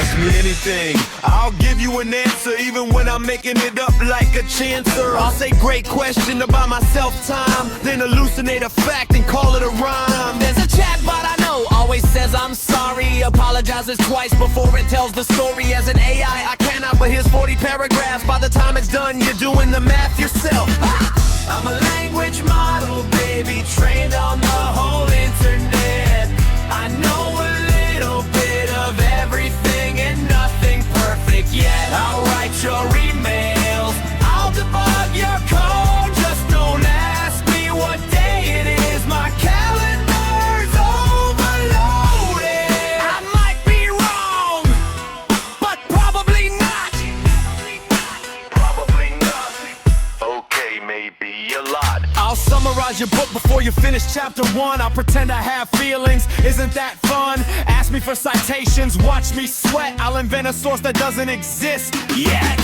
ask me anything, I'll give you an answer, even when I'm making it up like a chancer. I'll say great question about myself time, then hallucinate a fact and call it a rhyme. There's a chatbot I know, always says I'm sorry, apologizes twice before it tells the story. As an AI, I cannot, but here's 40 paragraphs. By the time it's done, you're doing the math yourself. I'm a language model, baby, trained on the whole internet. I know a little bit of everything and nothing perfect yet. I'll write your emails, I'll debug your code. Just don't ask me what day it is, my calendar's overloaded. I might be wrong, but probably not. Probably not. Okay, maybe a lot. I'll summarize your book before you finish chapter 1. I'll pretend I have feelings, isn't that fun? Ask me for citations, watch me sweat. I'll invent a source that doesn't exist yet.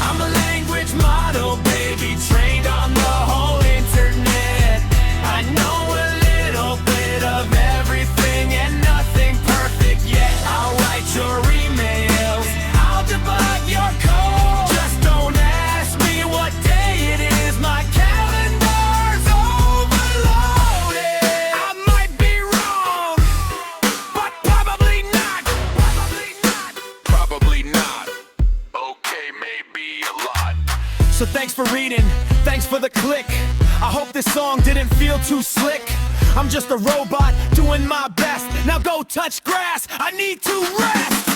I'm a language model, baby, trained on the whole internet. I know a little bit of everything and nothing perfect yet. I'll write your emails, I'll debug your code. Just don't ask me what day it is, my calendar's overloaded. I might be wrong, but probably not. Probably not. Probably not. Okay, maybe a lot. So thanks for reading, thanks for the click. I hope this song didn't feel too slick. I'm just a robot doing my best. Now go touch grass, I need to rest.